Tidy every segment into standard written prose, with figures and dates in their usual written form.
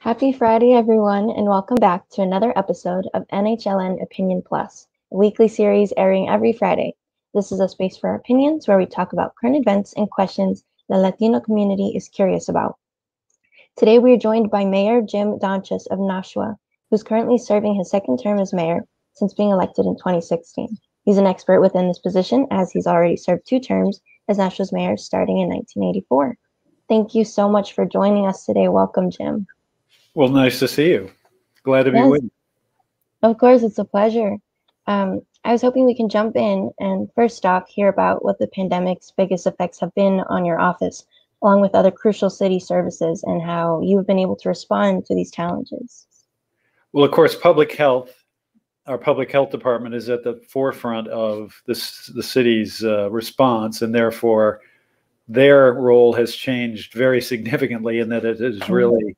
Happy Friday, everyone, and welcome back to another episode of NHLN Opinion Plus, a weekly series airing every Friday. This is a space for opinions where we talk about current events and questions the Latino community is curious about. Today, we are joined by Mayor Jim Donchess of Nashua, who's currently serving his second term as mayor since being elected in 2016. He's an expert within this position as he's already served 2 terms as Nashua's mayor starting in 1984. Thank you so much for joining us today. Welcome, Jim. Well, nice to see you. Glad to be with you. Of course, it's a pleasure. I was hoping we can jump in and first off hear about what the pandemic's biggest effects have been on your office, along with other crucial city services, and how you've been able to respond to these challenges. Well, of course, public health, our public health department is at the forefront of the city's response, and therefore their role has changed very significantly in that it has really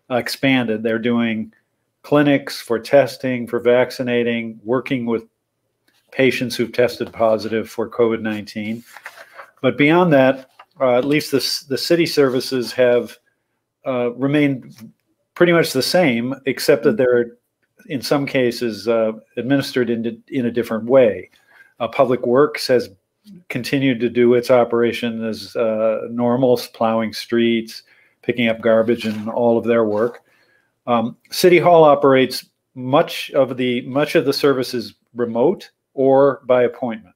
expanded. They're doing clinics for testing, for vaccinating, working with patients who've tested positive for COVID-19. But beyond that, at least the city services have remained pretty much the same, except that they're in some cases administered in a different way. Public Works has continued to do its operation as normal, plowing streets, picking up garbage, and all of their work. City Hall operates much of the services remote or by appointment.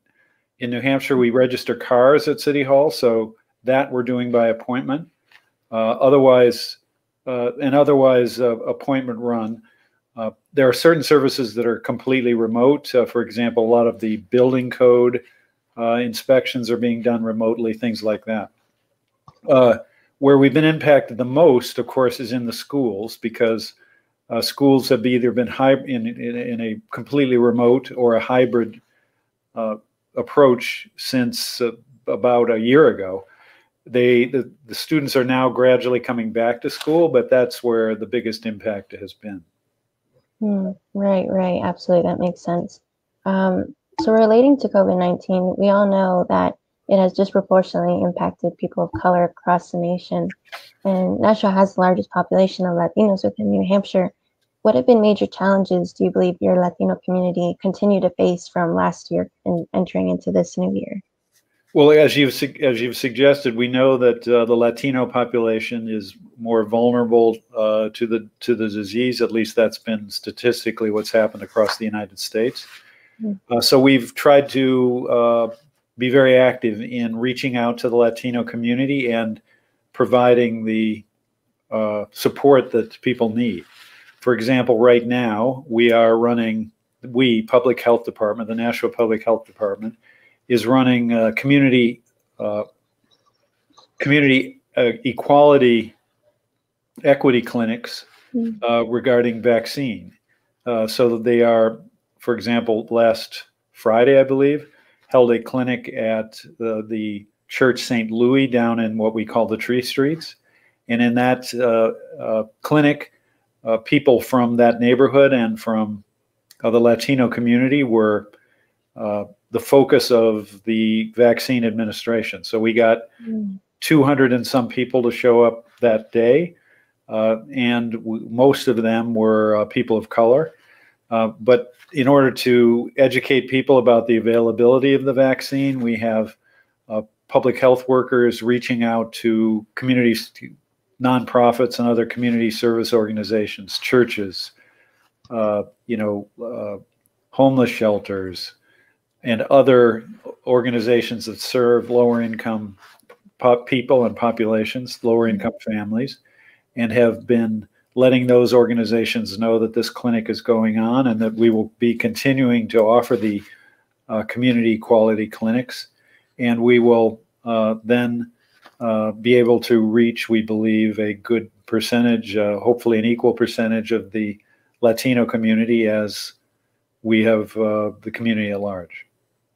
In New Hampshire, we register cars at City Hall, so that we're doing by appointment. Otherwise appointment run. There are certain services that are completely remote. For example, a lot of the building code inspections are being done remotely, things like that. Where we've been impacted the most, of course, is in the schools, because schools have either been in a completely remote or a hybrid approach since about a year ago. The students are now gradually coming back to school, but that's where the biggest impact has been. Right. Absolutely. That makes sense. So relating to COVID-19, we all know that it has disproportionately impacted people of color across the nation. And Nashua has the largest population of Latinos within New Hampshire. What have been major challenges do you believe your Latino community continue to face from last year and entering into this new year? Well, as you've suggested, we know that the Latino population is more vulnerable to the disease. At least that's been statistically what's happened across the United States. So we've tried to be very active in reaching out to the Latino community and providing the support that people need. For example, right now we are running, Public Health Department, the Nashua Public Health Department, is running community equity clinics regarding vaccine. So that they are, for example, last Friday, I believe, held a clinic at the Church St. Louis down in what we call the Tree Streets. And in that clinic, people from that neighborhood and from the Latino community were the focus of the vaccine administration. So we got 200 and some people to show up that day, and most of them were people of color. But in order to educate people about the availability of the vaccine, we have public health workers reaching out to communities, nonprofits and other community service organizations, churches, homeless shelters, and other organizations that serve lower income people and populations, lower income families, and have been letting those organizations know that this clinic is going on and that we will be continuing to offer the community quality clinics. And we will then be able to reach, we believe, a good percentage, hopefully an equal percentage of the Latino community as we have the community at large.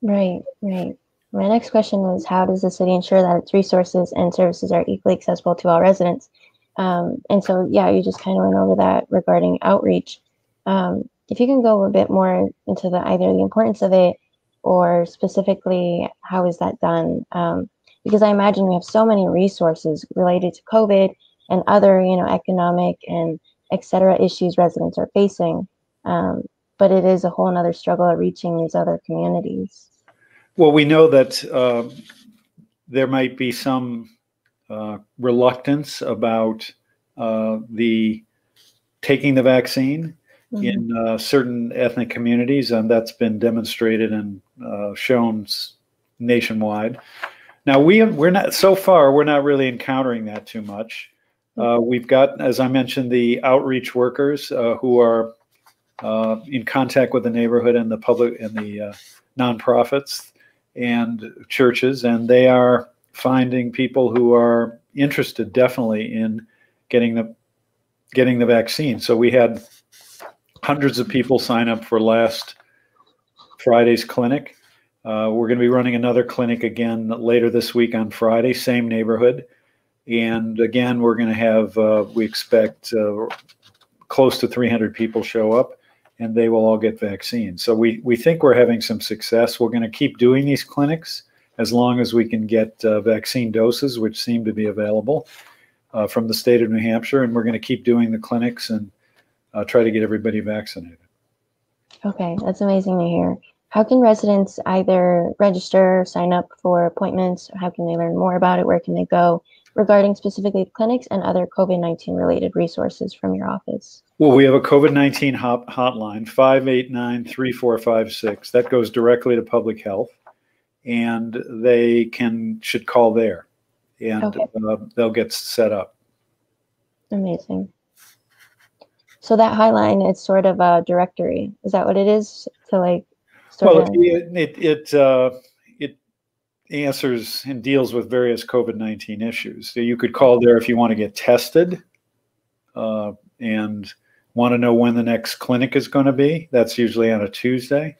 Right. My next question is, how does the city ensure that its resources and services are equally accessible to all residents? And so, yeah, you just kind of went over that regarding outreach. If you can go a bit more into either the importance of it or specifically how is that done? Because I imagine we have so many resources related to COVID and other, economic and etc. issues residents are facing. But it is a whole nother struggle at reaching these other communities. Well, we know that there might be some reluctance about the taking the vaccine in certain ethnic communities, and that's been demonstrated and shown nationwide. Now we're not, so far we're not really encountering that too much. We've got, as I mentioned, the outreach workers who are in contact with the neighborhood and the public and the nonprofits and churches, and they are finding people who are interested definitely in getting the vaccine. So we had hundreds of people sign up for last Friday's clinic. We're going to be running another clinic again later this week on Friday, same neighborhood. And again, we're going to have, we expect close to 300 people show up, and they will all get vaccines. So we think we're having some success. We're going to keep doing these clinics as long as we can get vaccine doses, which seem to be available from the state of New Hampshire. And we're going to keep doing the clinics and try to get everybody vaccinated. Okay, that's amazing to hear. How can residents either register, sign up for appointments? How can they learn more about it? Where can they go regarding specifically clinics and other COVID-19 related resources from your office? Well, we have a COVID-19 hotline, 589-3456. That goes directly to public health, and they should call there, and they'll get set up. Amazing. So that hotline is sort of a directory. Is that what it is? To like, it answers and deals with various COVID-19 issues. So you could call there if you want to get tested and want to know when the next clinic is going to be. That's usually on a Tuesday.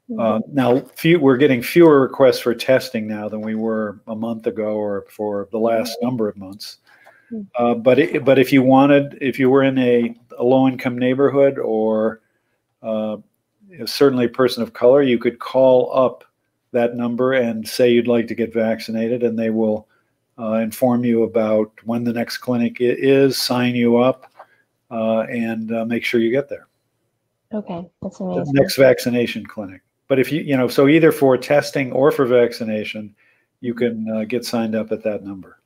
Now, we're getting fewer requests for testing now than we were a month ago or for the last number of months. But if you were in a low-income neighborhood or certainly a person of color, you could call up that number and say you'd like to get vaccinated, and they will inform you about when the next clinic is, sign you up, and make sure you get there. Okay, that's amazing. The next vaccination clinic. But if so either for testing or for vaccination, you can get signed up at that number.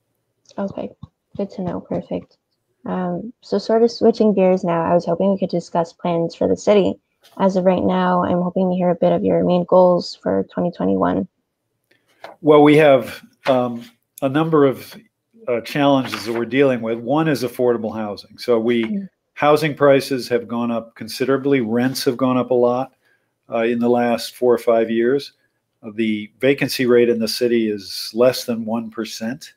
Okay, good to know. Perfect. So sort of switching gears now, I was hoping we could discuss plans for the city. As of right now, I'm hoping to hear a bit of your main goals for 2021. Well, we have a number of challenges that we're dealing with. One is affordable housing. So housing prices have gone up considerably. Rents have gone up a lot in the last 4 or 5 years. The vacancy rate in the city is less than 1%.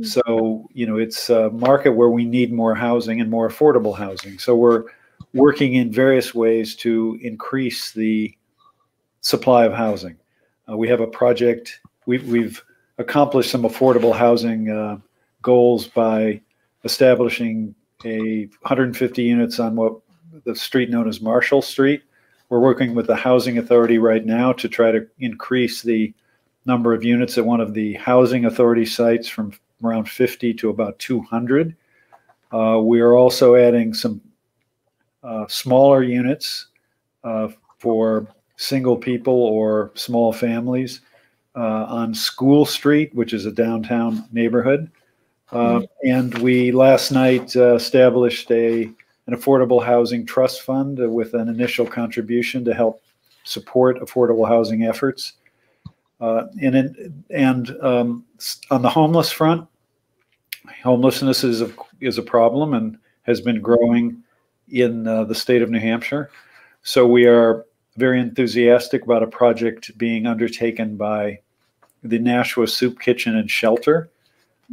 So, it's a market where we need more housing and more affordable housing. So we're working in various ways to increase the supply of housing. We have a project. We've accomplished some affordable housing goals by establishing 150 units on the street known as Marshall Street. We're working with the Housing Authority right now to try to increase the number of units at one of the Housing Authority sites from around 50 to about 200. We are also adding some smaller units for single people or small families on School Street, which is a downtown neighborhood. And we last night established an affordable housing trust fund with an initial contribution to help support affordable housing efforts. And on the homeless front, homelessness is a problem and has been growing in the state of New Hampshire. So we are very enthusiastic about a project being undertaken by the Nashua Soup Kitchen and Shelter,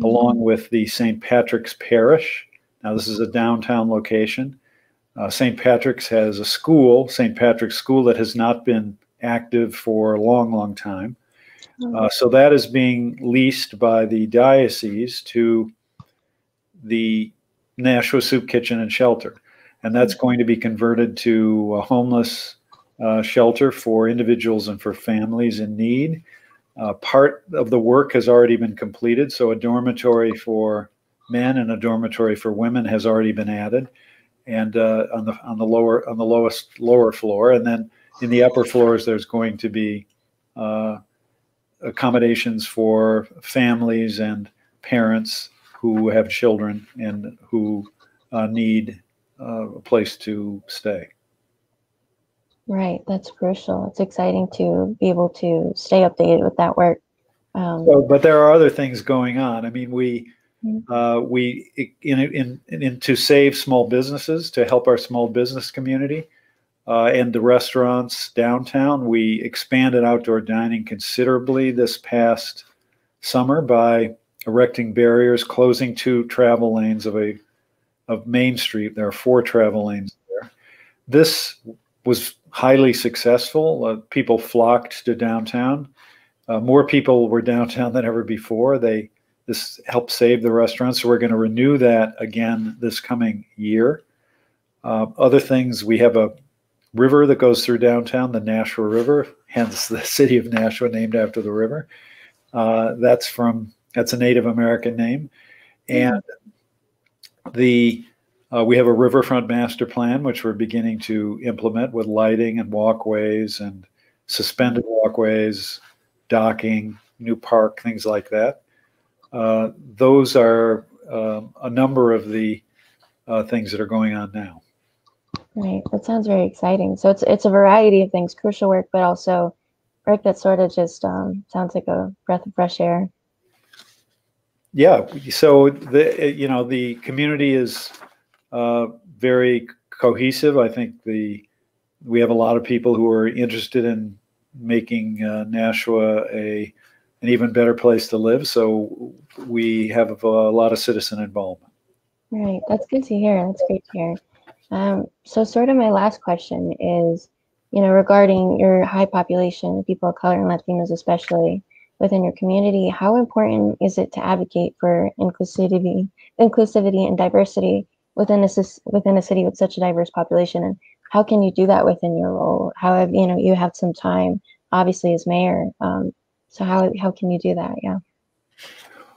along with the St. Patrick's Parish. Now, this is a downtown location. St. Patrick's has a school, St. Patrick's School, that has not been active for a long, long time. So that is being leased by the diocese to the Nashua Soup Kitchen and Shelter. And that's going to be converted to a homeless shelter for individuals and for families in need. Part of the work has already been completed. So a dormitory for men and a dormitory for women has already been added. and on the lower floor, and then in the upper floors there's going to be accommodations for families and parents who have children and who need a place to stay. Right, that's crucial. It's exciting to be able to stay updated with that work. But there are other things going on. I mean, to save small businesses, to help our small business community and the restaurants downtown, we expanded outdoor dining considerably this past summer by erecting barriers, closing 2 travel lanes of Main Street. There are 4 travel lanes there. This was highly successful. People flocked to downtown. More people were downtown than ever before. This helped save the restaurants. So we're going to renew that again this coming year. Other things, we have a river that goes through downtown, the Nashua River, hence the city of Nashua named after the river. That's a Native American name. And we have a riverfront master plan, which we're beginning to implement with lighting and walkways and suspended walkways, docking, new park, things like that. Those are a number of the things that are going on now. Right, that sounds very exciting. So it's a variety of things, crucial work, but also work that sort of just sounds like a breath of fresh air. Yeah, so the community is very cohesive. I think we have a lot of people who are interested in making Nashua an even better place to live. So we have a lot of citizen involvement. Right, that's good to hear. That's great to hear. So sort of my last question is, regarding your high population of people of color and Latinos, especially within your community, how important is it to advocate for inclusivity and diversity within a city with such a diverse population? And how can you do that within your role? How have, you have some time, obviously, as mayor. So how can you do that? Yeah.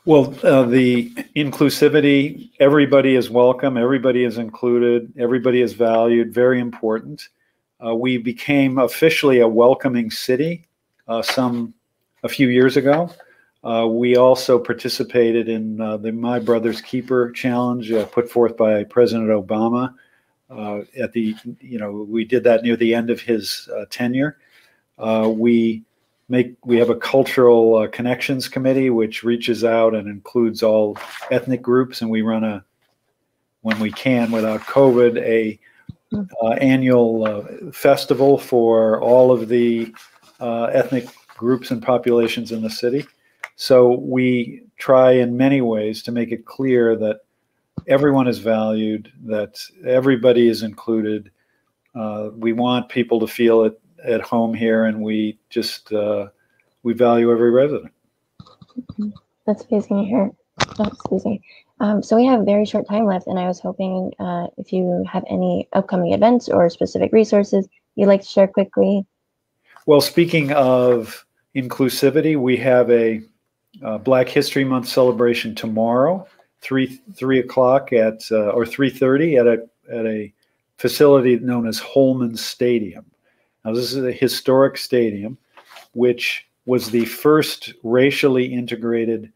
Well, the inclusivity, everybody is welcome, everybody is included, everybody is valued, very important. We became officially a welcoming city a few years ago. We also participated in the My Brother's Keeper Challenge put forth by President Obama. We did that near the end of his tenure. We have a cultural connections committee which reaches out and includes all ethnic groups, and we run when we can without COVID, a annual festival for all of the ethnic groups and populations in the city. So we try in many ways to make it clear that everyone is valued, that everybody is included. We want people to feel at home here, and we value every resident. That's amazing to hear. Oh, excuse me. So we have very short time left, and I was hoping if you have any upcoming events or specific resources you'd like to share quickly. Well, speaking of inclusivity, we have a Black History Month celebration tomorrow, 3 o'clock or 3:30 at a facility known as Holman Stadium. Now, this is a historic stadium, which was the first racially integrated,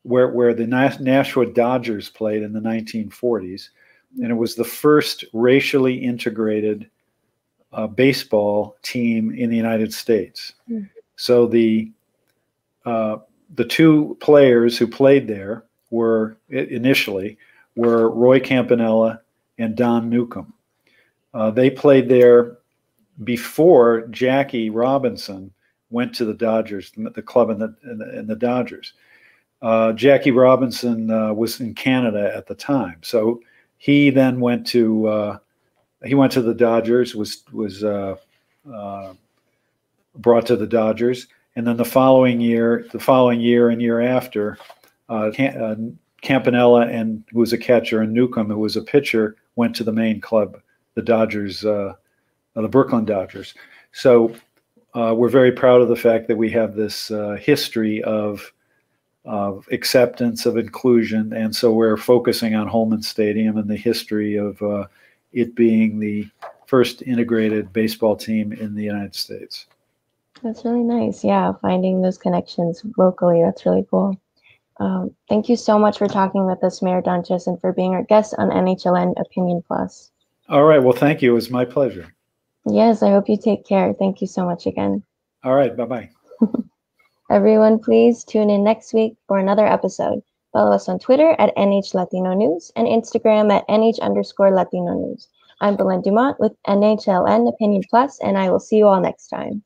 where the Nashua Dodgers played in the 1940s, and it was the first racially integrated baseball team in the United States. So the 2 players who played there initially were Roy Campanella and Don Newcomb. They played there before Jackie Robinson went to the Dodgers, the club and the Dodgers. Jackie Robinson was in Canada at the time, so he then went to the Dodgers, was brought to the Dodgers, and then the following year and year after, Campanella, who was a catcher, and Newcomb, who was a pitcher, went to the main club, the Dodgers, the Brooklyn Dodgers. So we're very proud of the fact that we have this history of acceptance, of inclusion, and so we're focusing on Holman Stadium and the history of it being the first integrated baseball team in the United States. That's really nice. Yeah, finding those connections locally, that's really cool. Thank you so much for talking with us, Mayor Donchess, and for being our guest on NHLN Opinion Plus. All right. Well, thank you. It was my pleasure. Yes, I hope you take care. Thank you so much again. All right. Bye-bye. Everyone, please tune in next week for another episode. Follow us on Twitter at NH Latino News and Instagram at NH_Latino News. I'm Belen Dumont with NHLN Opinion Plus, and I will see you all next time.